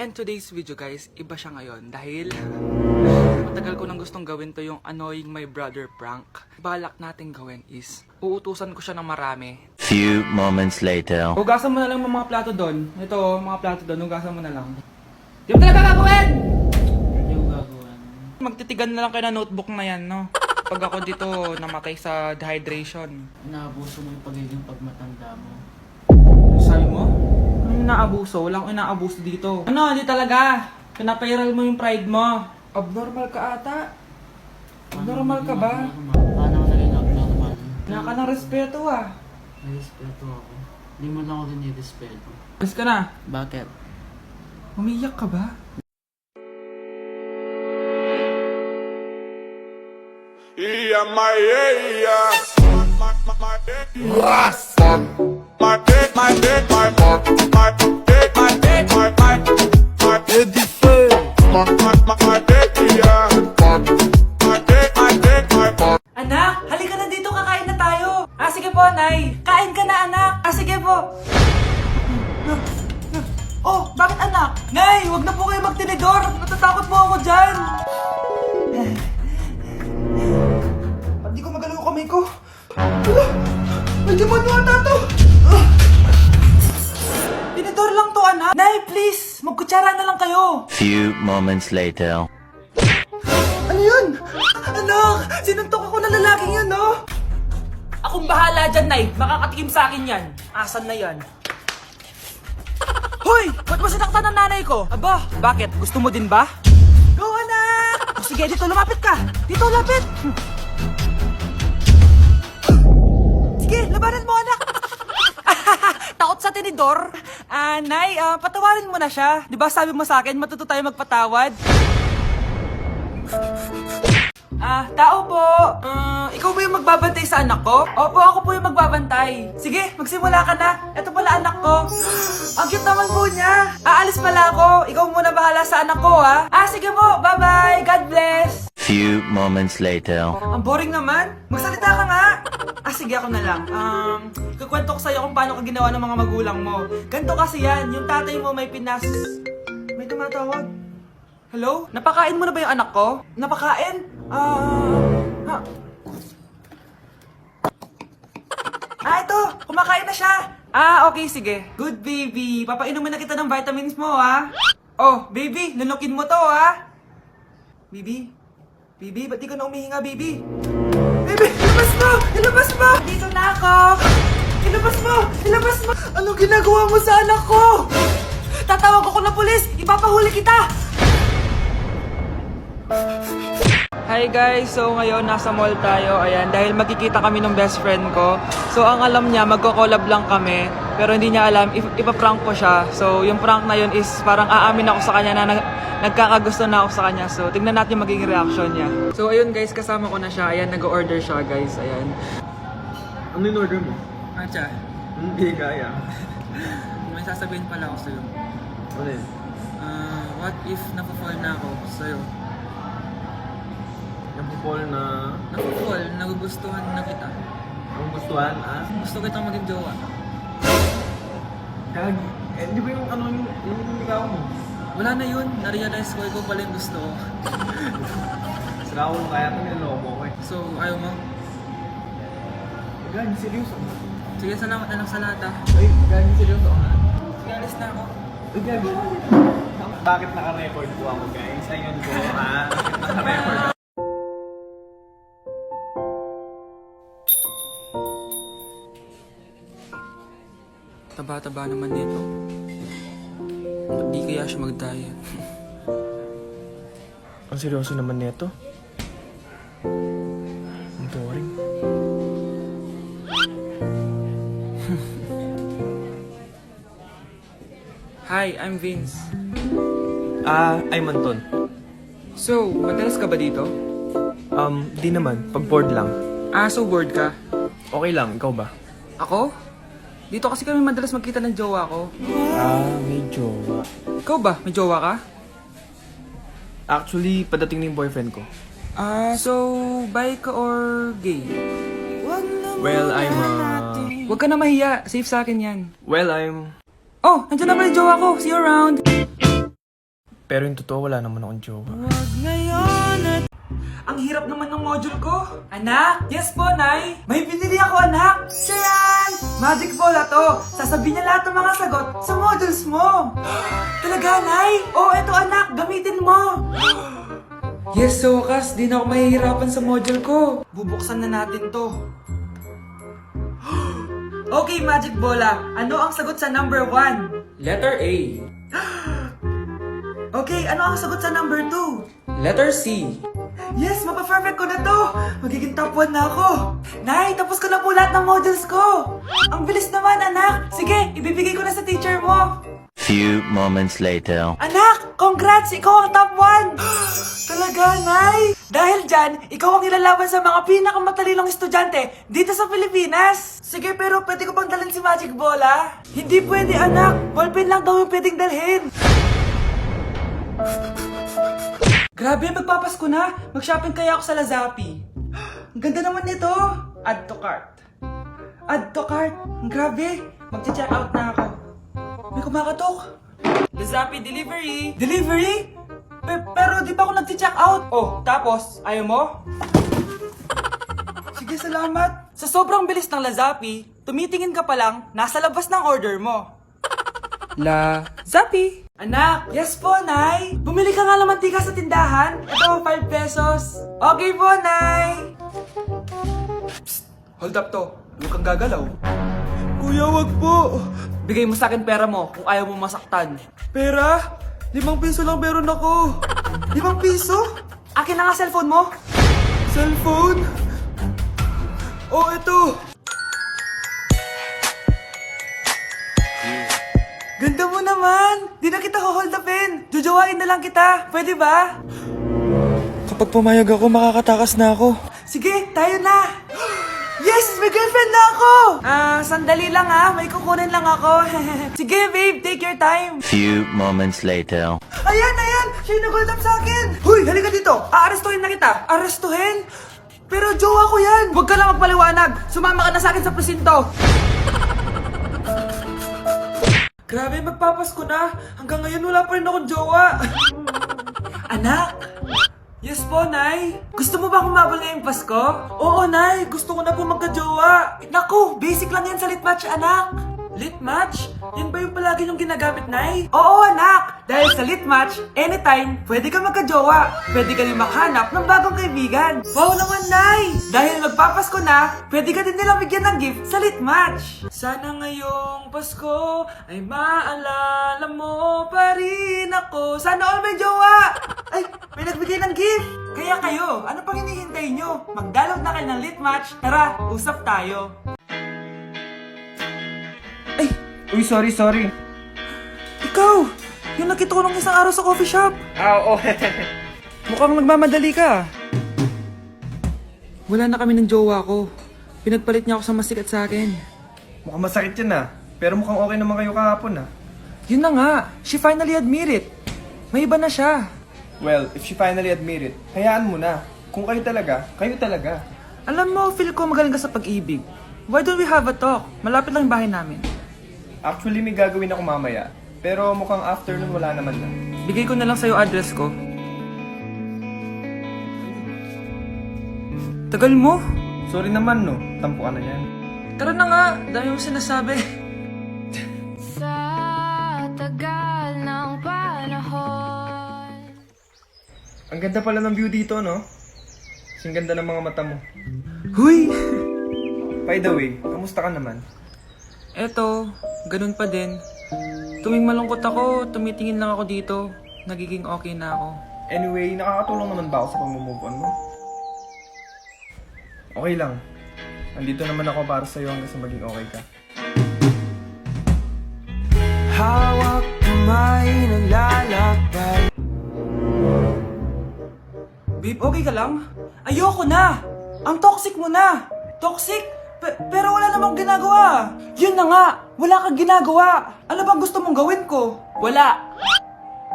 And today's video guys, iba siya ngayon dahil matagal ko nang gustong gawin to yung annoying my brother prank. Balak natin gawin is, uutusan ko siya ng marami. Few moments later. Hugasan mo na lang mga plato doon. Ito, mga plato doon, hugasan mo na lang. Di mo talaga gagawin! Hindi ko gagawin. Magtitigan na lang kayo na notebook na yan, no? Pag ako dito, namatay sa dehydration. Inaabuso mo yung pagiging pagmatanda mo. Sabi mo? Anong inaabuso? Walang inaabuso dito. Ano, hindi talaga. Pinapairal mo yung pride mo. Abnormal ka ata. Abnormal ka ba? Paano ako naging abnormal? Wala ka ng respeto ah. May respeto ako. Hindi mo lang ako dinirespeto. Bas ka na. Bakit? Umiyak ka ba? Anak, halika na dito, kakain na tayo. Ah, sige po, Nay. Kain ka na, anak. Ah, sige po. Oh, bakit anak? Nay, wag na po kayo magtinidor. Natatakot po ako dyan. Hindi ko magalaw yung kamay ko. May demonyo ata to. Tinidor lang to, anak. Nay, please. Magkutsara na lang kayo. Few moments later. Ano yun? Anak, sinuntok ako ng lalaking yun, no? Akong bahala dyan, Nay. Makakatikim sa akin yan. Asan na yan? Hoy! Ba't mo sinaktan ng nanay ko? Aba, bakit? Gusto mo din ba? Go, anak! O, sige, dito, lumapit ka. Dito, lapit. Sige, labanan mo, anak. Takot sa tinidor? Nay, patawarin mo na siya. Di ba sabi mo sa akin, matuto tayo magpatawad? Tao po. Ikaw ba yung magbabantay sa anak ko? Opo, ako po yung magbabantay. Sige, magsimula ka na. Ito pala anak ko. Ang cute naman po niya. Aalis pala ako. Ikaw muna bahala sa anak ko, ha? Sige po. Bye-bye. God bless. Few moments later. Ang boring naman. Magsalita ka nga. Sige, ako na lang. Kukwento ko sa'yo kung paano ka ginawa ng mga magulang mo. Ganto kasi yan. Yung tatay mo may May tumatawag. Hello? Napakain mo na ba yung anak ko? Napakain? Ito! Kumakain na siya! Okay, sige. Good, baby. Papainumin na kita ng vitamins mo, ha? Oh, baby, lunukin mo to, ha? Baby? Baby, ba't di ka na umihinga, baby? Baby, ilabas mo! Ilabas mo! Dito na ako! Ilabas mo! Ilabas mo! Anong ginagawa mo sa anak ko? Tatawag ako ng pulis! Ipapahuli kita! Hi guys! So ngayon nasa mall tayo. Ayan, dahil magkikita kami ng best friend ko. So ang alam niya, magko-collab lang kami. Pero hindi niya alam, ipaprank ko siya. So yung prank na yun is parang aamin ako sa kanya na nagkakagusto na ako sa kanya. So tignan natin yung magiging reaction niya. So ayun guys, kasama ko na siya. Ayan, nag-order siya guys. Ayan. Ano yung order mo? Acha, Hindi kaya. may sasabihin pala ako sa'yo. Ano yun? What if napafall na ako sa'yo? Napupol na... Napafall, nagugustuhan na kita. Ang gustuhan, Gusto kitang maging jowa. Kagi. Di ba yung ano yung ikaw mo? Wala na yun, na-realize ko, ikaw pala yung gusto ko. Sira ko kaya ito niloko ko eh. So, ayaw mo? Gagi, seryoso. Sige, salamat na lang sa lahat ah. Ay, gagi, seryoso ha? Sige, alis na ako. Ay, gagi. Bakit naka-record po ako guys? Ayun po ha? Bakit naka-record ako? Taba-taba naman nito. Hindi kaya siya mag-diet. Ang seryoso naman nito. Ang boring. Hi, I'm Vince. I'm Anton. So, madalas ka ba dito? Di naman. Pag bored lang. So bored ka? Okay lang, ikaw ba? Ako? Dito kasi kami madalas magkita ng jowa ko. May jowa. Ikaw ba? May jowa ka? Actually, padating na yung boyfriend ko. So, bi ka or gay? Well, Huwag ka na mahiya. Safe sa akin yan. Well, I'm... Oh, nandiyan na pala yung jowa ko. See you around. Pero yung totoo, wala naman akong jowa. Ang hirap naman ng module ko. Anak? Yes po, Nay. May binili ako, anak. Siya yan! Magic bola to. Sasabihin niya lahat ng mga sagot sa modules mo. Talaga, Nay? Oh, eto anak. Gamitin mo. Yes, so wakas. Di na ako mahihirapan sa module ko. Bubuksan na natin to. Okay, Magic Bola. Ano ang sagot sa number 1? Letter A. Okay, ano ang sagot sa number 2? Letter C. Yes, mapa-perfect ko na to! Magiging top 1 na ako! Nay, tapos ko na po lahat ng modules ko! Ang bilis naman, anak! Sige, ibibigay ko na sa teacher mo! Few moments later. Anak, congrats! Ikaw ang top 1! Talaga, Nay! Dahil dyan, ikaw ang ilalaban sa mga pinakamatalinong estudyante dito sa Pilipinas! Sige, pero pwede ko pang dalhin si Magic Bola? Hindi pwede, anak! Ballpen lang daw yung pwedeng dalhin! Grabe, magpapasko na! Mag-shopping kaya ako sa Lazapi. Ang ganda naman nito! Add to cart. Add to cart! Grabe! Mag-check out na ako. May kumakatok. Lazapi delivery! Delivery? Pero di pa ako nag-check out. Oh, tapos, ayaw mo? Sige, salamat. Sa sobrang bilis ng Lazapi, tumitingin ka pa lang, nasa labas ng order mo. Lazapi! Anak! Yes po, Nay! Bumili ka nga ng mantika sa tindahan. Ito, 5 pesos. Okay po, Nay! Psst! Hold up to. Huwag kang gagalaw. Kuya, wag po. Bigay mo sa akin pera mo kung ayaw mo masaktan. Pera? 5 piso lang meron ako. 5 piso? Akin na nga cellphone mo. Cellphone? Oh, ito. Ganda mo naman! Di na kita hold upin! Jujuwain na lang kita! Pwede ba? Kapag pumayag ako, makakatakas na ako. Sige, tayo na! Yes! May girlfriend na ako! Sandali lang May kukunin lang ako. Sige, babe, take your time. Few moments later. Ayan! Siya yung nag-hold up sa akin! Huy, halika dito! Aarestuhin na kita! Arestuhin? Pero jowa ko yan! Huwag ka lang magpaliwanag! Sumama ka na sa akin sa presinto! Grabe, magpapasko na. Hanggang ngayon wala pa rin akong jowa. Anak! Yes po, Nay. Gusto mo ba kumabal ngayong Pasko? Oo, Nay. Gusto ko na po magka-jowa. Naku, basic lang yan sa lit match, anak. Lit match? Yan ba yung palagi yung ginagamit, Nay? Oo, anak. Dahil sa lit match, anytime, pwede ka magka-jowa. Pwede ka rin makahanap ng bagong kaibigan. Wow naman, Nay. Dahil magpapasko na, pwede ka din nilang bigyan ng gift sa lit match. Sana ngayong Pasko ay maalala mo pa rin ako. Sana all may jowa. Ay, may nagbigay ng gift. Kaya kayo, ano pang hinihintay nyo? Mag-download na kayo ng lit match. Tara, usap tayo. Ay, Uy, sorry. ikaw! Yung nakita ko nung isang araw sa coffee shop. Oo. Mukhang nagmamadali ka. Wala na kami ng jowa ko. Pinagpalit niya ako sa masikat sa akin. Mukhang masakit yan pero mukhang okay naman kayo kahapon Yun na nga, she finally admit it. May iba na siya. Well, if she finally admit it, hayaan mo na. Kung kayo talaga, kayo talaga. Alam mo, feel ko magaling ka sa pag-ibig. Why don't we have a talk? Malapit lang yung bahay namin. Actually, may gagawin ako mamaya. Pero mukhang afternoon wala naman na. Bigay ko na lang sa'yo address ko. Tagal mo. Sorry naman, no? Tampo ka na yan. Tara na nga, dami mo sinasabi. Sa tagal ng panahon. Ang ganda pala ng view dito, no? Kasing ganda ng mga mata mo. Huy! By the way, kamusta ka naman? Eto, ganun pa din. Tuwing malungkot ako, tumitingin lang ako dito. Nagiging okay na ako. Anyway, nakakatulong naman ba ako sa pag-move on mo? Okay lang. Andito naman ako para sa'yo hanggang sa maging okay ka. Hawak kamay naglalakbay. Babe, okay ka lang? Ayoko na! Ang toxic mo na! Toxic? Pero wala namang ginagawa! Yun na nga! Wala kang ginagawa! Ano bang gusto mong gawin ko? Wala!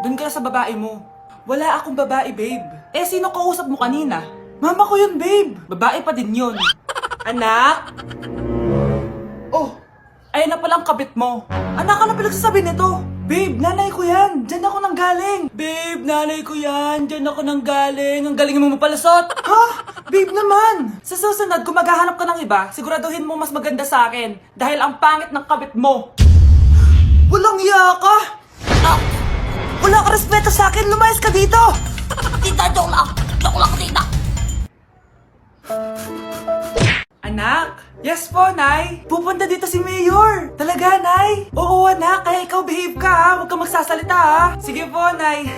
Doon ka na sa babae mo. Wala akong babae, babe. Eh, sino kausap mo kanina? Mama ko yun, babe! Babae pa din yun. Anak? Oh! Ayun na palang kabit mo. Anak, ano pinagsasabi nito? Babe, nanay ko yan. Diyan ako nang galing. Babe, nanay ko yan. Diyan ako nang galing. Ang galing mo mapalasot. Ha? Babe naman. Sa susunod, kung maghahanap ka ng iba, siguraduhin mo mas maganda sa akin. Dahil ang pangit ng kabit mo. Walang iya ka. Ah, wala ka respeto sa akin. Lumayas ka dito. Tita, joke lang. Joke lang, tita. Anak? Yes po, Nay. Pupunta dito si Mayor. Talaga, Nay? Oo, anak. Kaya ikaw behave ka, ha? Huwag kang magsasalita, ha? Sige po, Nay.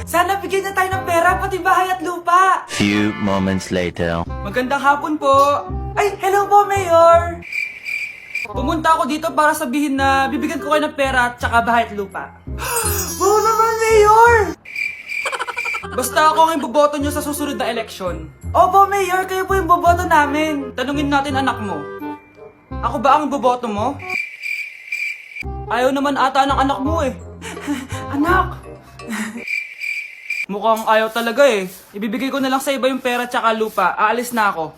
Sana bigyan niya tayo ng pera, pati bahay at lupa. Few moments later. Magandang hapon po. Ay, hello po, Mayor. Pumunta ako dito para sabihin na bibigyan ko kayo ng pera at saka bahay at lupa. Wow naman, Mayor! Basta ako ang iboboto nyo sa susunod na eleksyon. Opo, Mayor, kayo po yung boboto namin. Tanungin natin anak mo. Ako ba ang boboto mo? Ayaw naman ata ng anak mo eh. Anak! Mukhang ayaw talaga eh. Ibibigay ko na lang sa iba yung pera tsaka lupa. Aalis na ako.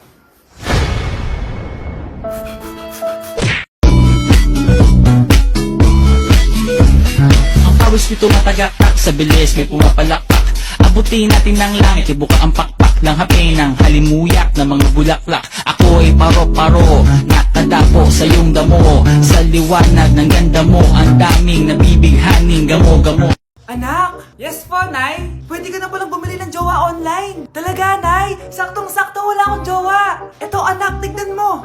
Ang pawis nito matagakak, sa bilis may pumapalakpak. Abutin natin ng langit, ibuka ang pakpak ng hape ng halimuyak na mga bulaklak. Ako ay paro-paro, nakadapo sa iyong damo. Sa liwanag ng ganda mo, ang daming nabibighaning gamo-gamo. Anak! Yes po, Nay! Pwede ka na palang bumili ng jowa online! Talaga, Nay! Saktong-sakto wala akong jowa! Eto, anak, tignan mo!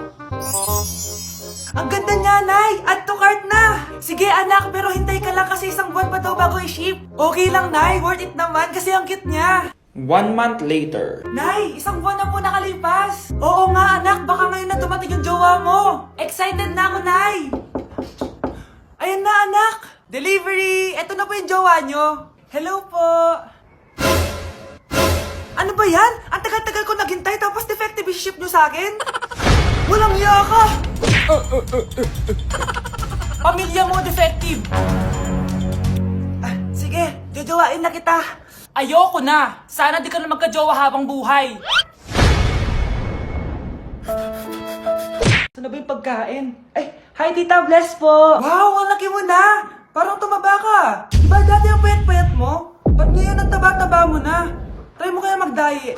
Ang ganda niya, Nay! Add to cart na! Sige, anak, pero hintay ka lang kasi isang buwan pa daw bago i-ship. Okay lang, Nay. Worth it naman kasi ang cute niya. 1 month later. Nay, isang buwan na po nakalipas. Oo nga, anak. Baka ngayon na dumating yung jowa mo. Excited na ako, Nay. Ayan na, anak. Delivery! Eto na po yung jowa nyo. Hello po. Ano ba yan? Ang tagal-tagal ko naghintay tapos defective yung ship nyo sa akin? Walang iya ka! Pamilya mo defective. Sige, jojowain na kita. Ayoko na. Sana di ka na magka-jowa habang buhay. Saan na ba yung pagkain? Ay, hi Tita Bless po. Wow, ang laki mo na. Parang tumaba ka. Diba dati ang payat-payat mo? Ba't ngayon ang taba-taba mo na? Try mo kaya mag-diet.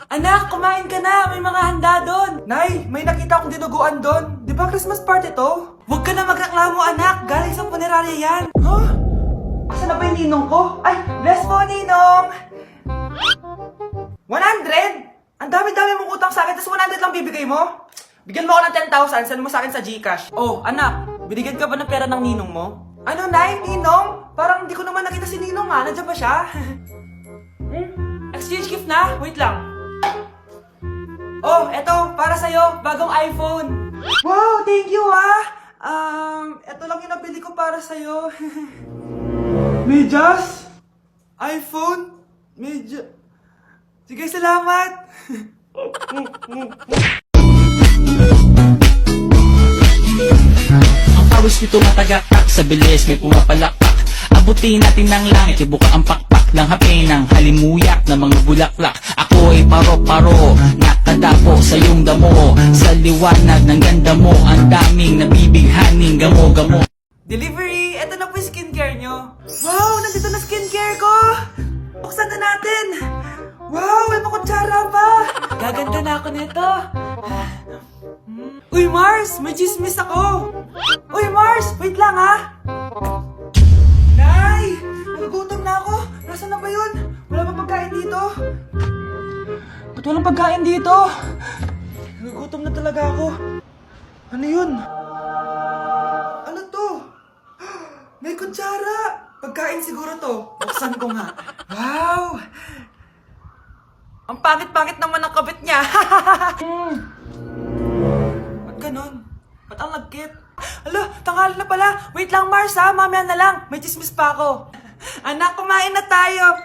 Anak, kumain ka na. May mga handa doon. Nay, may nakita akong dinuguan doon. Di ba Christmas party to? Huwag ka na magreklamo, anak. Galing sa punerarya yan. Huh? Asa na ba yung ninong ko? Ay, bless po, ninong. 100? Ang dami-dami mong utang sa akin, tapos 100 lang bibigay mo? Bigyan mo ako ng 10,000, send mo sa akin sa GCash. Oh, anak, binigyan ka ba ng pera ng ninong mo? Ano, Nay? Ninong? Parang hindi ko naman nakita si ninong nga. Nandiyan ba siya? Exchange gift na? Wait lang. Oh, eto, para sa'yo, bagong iPhone. Wow, thank you eto lang yung nabili ko para sa'yo. Medyas? iPhone? Sige, salamat. Ang pawis nito matagakak, sa bilis may pumapalakpak. Abutin natin ng langit, ibuka ang pakpak ng hape ng halimuyak na mga bulaklak. Ako ay paro-paro, nakadapo sa iyong damo. Sa liwanag ng ganda mo, ang daming nabibighaning gamo-gamo. Delivery! Eto na po yung skincare nyo. Wow! Nandito na skincare ko! Buksan na natin! Wow! May pakutsara pa! Gaganda na ako nito. Uy, Mars! May chismis ako! Uy, Mars! Wait lang, ha! Nay! Nagugutom na ako! Nasaan na ba yun? Wala pa pagkain dito? Ba't walang pagkain dito? Nagugutom na talaga ako. Ano yun? Ano to? May kutsara! Pagkain siguro to. Buksan ko nga. Wow! Ang pangit-pangit naman ang kabit niya. Ba't ganun? Ba't ang lagkit? Alo, tanghali na pala. Wait lang, Mars ha. Mamaya na lang. May chismis pa ako. Anak, kumain na tayo.